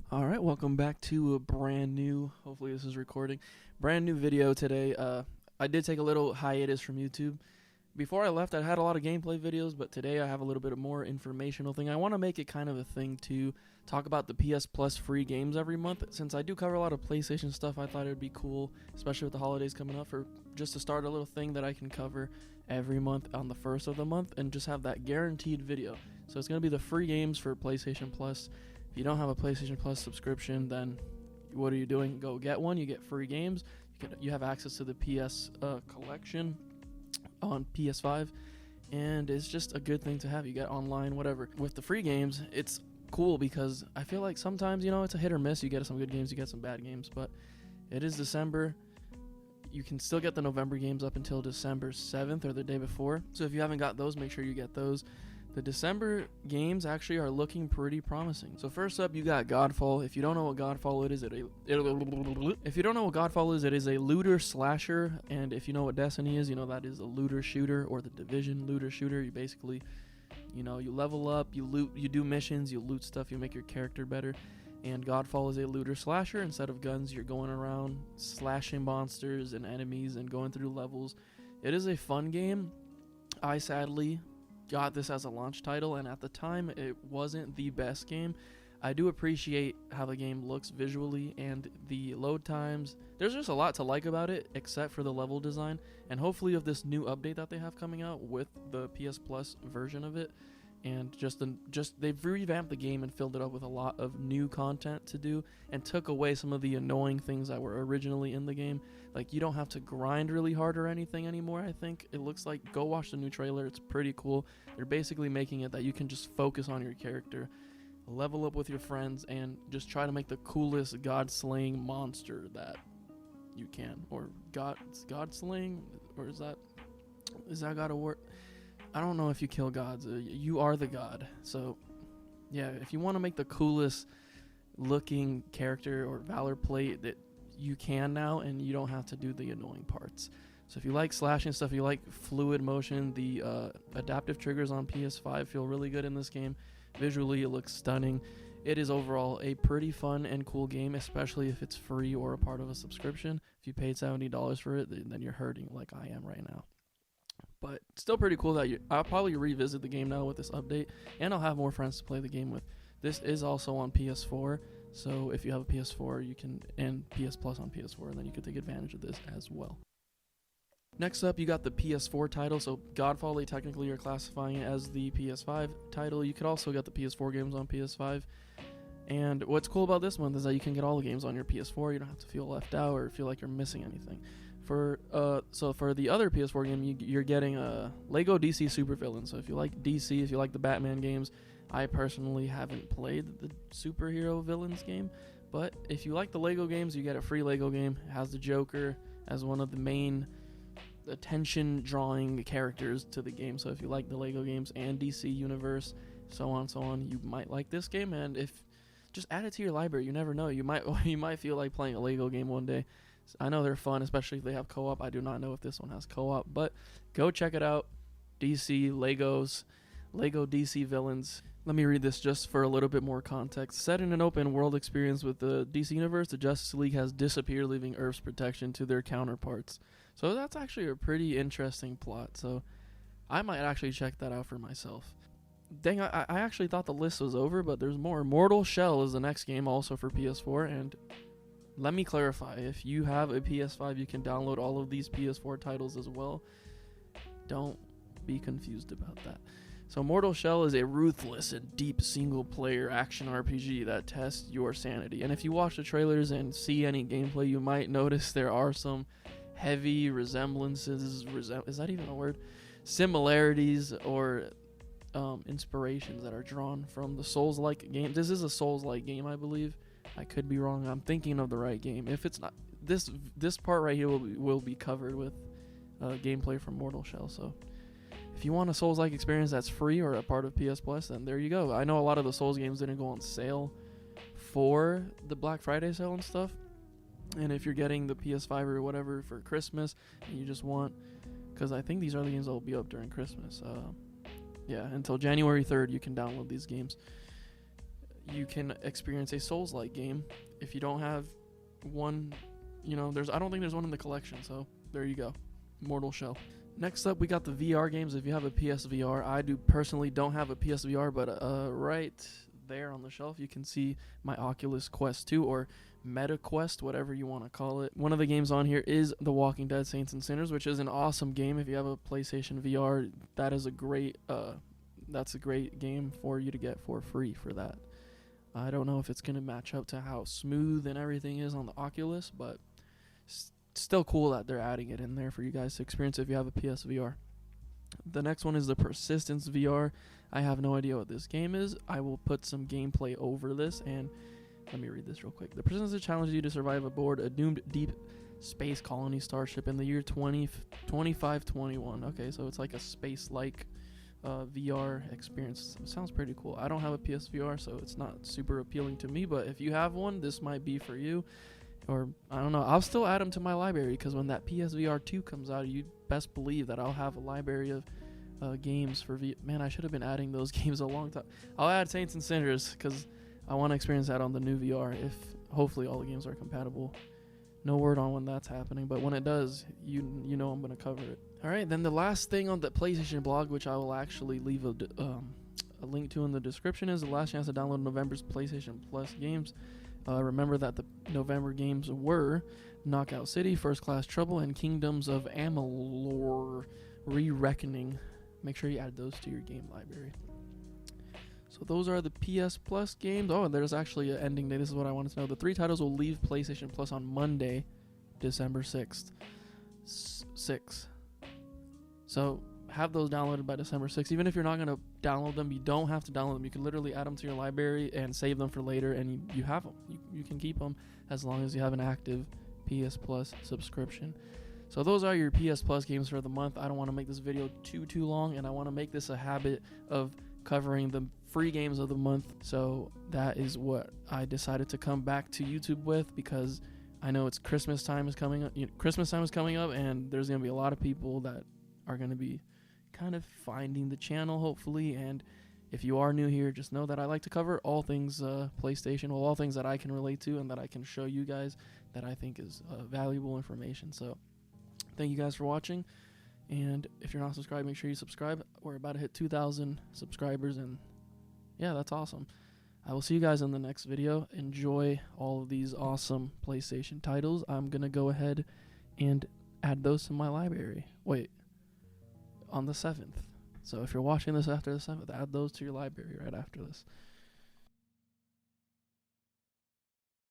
All right, welcome back to a brand new, hopefully this is recording, brand new video today. I did take a little hiatus from YouTube. Before I left, I had a lot of gameplay videos, but today I have a little bit of more informational thing. I want to make it kind of a thing to talk about the PS Plus free games every month. Since I do cover a lot of PlayStation stuff, I thought it would be cool, especially with the holidays coming up, for just to start a little thing that I can cover every month on the first of the month and just have that guaranteed video. So it's going to be the free games for PlayStation Plus. If you don't have a PlayStation Plus subscription, then what are you doing? Go get one. You get free games. You have access to the PS collection on PS5, and it's just a good thing to have. You get online, whatever. With the free games, it's cool because I feel like sometimes, it's a hit or miss. You get some good games, you get some bad games, but it is December. You can still get the November games up until December 7th or the day before. So if you haven't got those, make sure you get those. The December games actually are looking pretty promising. So first up, you got Godfall. If you don't know what Godfall is, it is a looter slasher. And if you know what Destiny is, that is a looter shooter, or the Division looter shooter. You basically, you level up, you loot, you do missions, you loot stuff, you make your character better. And Godfall is a looter slasher. Instead of guns, you're going around slashing monsters and enemies and going through levels. It is a fun game. I sadly got this as a launch title, and at the time it wasn't the best game. I do appreciate how the game looks visually and the load times. There's just a lot to like about it, except for the level design, and hopefully of this new update that they have coming out with the PS Plus version of it. And they've revamped the game and filled it up with a lot of new content to do, and took away some of the annoying things that were originally in the game. Like, you don't have to grind really hard or anything anymore. I think it looks like, go watch the new trailer, it's pretty cool. They're basically making it that you can just focus on your character, level up with your friends, and just try to make the coolest god-slaying monster that you can. Or god-slaying? Or is that gotta work? I don't know if you kill gods. You are the god. So, yeah, if you want to make the coolest looking character or Valor plate that you can now, and you don't have to do the annoying parts. So if you like slashing stuff, you like fluid motion, the adaptive triggers on PS5 feel really good in this game. Visually, it looks stunning. It is overall a pretty fun and cool game, especially if it's free or a part of a subscription. If you paid $70 for it, then you're hurting like I am right now. But still pretty cool that I'll probably revisit the game now with this update, and I'll have more friends to play the game with. This is also on PS4, so if you have a PS4, you can, and PS Plus on PS4, then you can take advantage of this as well. Next up, you got the PS4 title. So Godfall, they technically are classifying it as the PS5 title. You could also get the PS4 games on PS5. And what's cool about this month is that you can get all the games on your PS4. You don't have to feel left out or feel like you're missing anything. For the other PS4 game, you're getting a Lego DC Supervillain. So if you like DC, if you like the Batman games, I personally haven't played the superhero villains game, but if you like the Lego games, you get a free Lego game. It has the Joker as one of the main attention drawing characters to the game. So if you like the Lego games and DC universe, so on, you might like this game. And if just add it to your library, you never know. You might feel like playing a Lego game one day. I know they're fun, especially if they have co-op. I do not know if this one has co-op, but go check it out. DC, Lego DC villains. Let me read this just for a little bit more context. Set in an open world experience with the DC universe, the Justice League has disappeared, leaving Earth's protection to their counterparts. So that's actually a pretty interesting plot. So I might actually check that out for myself. Dang, I actually thought the list was over, but there's more. Mortal Shell is the next game, also for PS4, and let me clarify, if you have a PS5, you can download all of these PS4 titles as well. Don't be confused about that. So Mortal Shell is a ruthless and deep single-player action RPG that tests your sanity. And if you watch the trailers and see any gameplay, you might notice there are some heavy resemblances, is that even a word? Similarities or inspirations that are drawn from the Souls-like game. This is a Souls-like game, I believe. I could be wrong. I'm thinking of the right game. If it's not, this part right here will be covered with gameplay from Mortal Shell. So if you want a Souls-like experience that's free or a part of PS Plus, then there you go. I know a lot of the Souls games didn't go on sale for the Black Friday sale and stuff. And if you're getting the PS5 or whatever for Christmas, and you just want, because I think these are the games that will be up during Christmas. Yeah, until January 3rd, you can download these games. you can experience a Souls-like game. If you don't have one, I don't think there's one in the collection, so there you go. Mortal Shell. Next up, we got the VR games. If you have a PSVR, I personally don't have a PSVR, but right there on the shelf, you can see my Oculus Quest 2 or Meta Quest, whatever you want to call it. One of the games on here is The Walking Dead Saints and Sinners, which is an awesome game. If you have a PlayStation VR, that is a great game for you to get for free for that. I don't know if it's going to match up to how smooth and everything is on the Oculus, but still cool that they're adding it in there for you guys to experience if you have a PSVR. The next one is the Persistence VR. I have no idea what this game is. I will put some gameplay over this, and let me read this real quick. The Persistence challenges you to survive aboard a doomed deep space colony starship in the year 2521. Okay, so it's like a space-like VR experience. It sounds pretty cool. I don't have a PSVR, so it's not super appealing to me, but if you have one, this might be for you. Or, I don't know, I'll still add them to my library, because when that PSVR 2 comes out, you best believe that I'll have a library of games for Man, I should have been adding those games a long time. I'll add Saints and Sinners, because I want to experience that on the new VR, if hopefully all the games are compatible. No word on when that's happening, but when it does, you know I'm going to cover it. Alright, then the last thing on the PlayStation blog, which I will actually leave a link to in the description, is the last chance to download November's PlayStation Plus games. Remember that the November games were Knockout City, First Class Trouble, and Kingdoms of Amalur Re-Reckoning. Make sure you add those to your game library. So those are the PS Plus games. Oh, there's actually an ending date. This is what I wanted to know. The 3 titles will leave PlayStation Plus on Monday, December 6th. 6. So have those downloaded by December 6th. Even if you're not going to download them, you don't have to download them. You can literally add them to your library and save them for later, and you have them. You can keep them as long as you have an active PS Plus subscription. So those are your PS Plus games for the month. I don't want to make this video too long, and I want to make this a habit of covering the free games of the month. So that is what I decided to come back to YouTube with, because I know it's Christmas time is coming up. Christmas time is coming up, and there's going to be a lot of people that are going to be kind of finding the channel, hopefully. And if you are new here, just know that I like to cover all things PlayStation, all things that I can relate to and that I can show you guys that I think is valuable information. So thank you guys for watching, and if you're not subscribed, make sure you subscribe. We're about to hit 2,000 subscribers, and yeah, that's awesome. I will see you guys in the next video. Enjoy all of these awesome PlayStation titles. I'm gonna go ahead and add those to my library. Wait, on the 7th. So if you're watching this after the 7th, add those to your library right after this.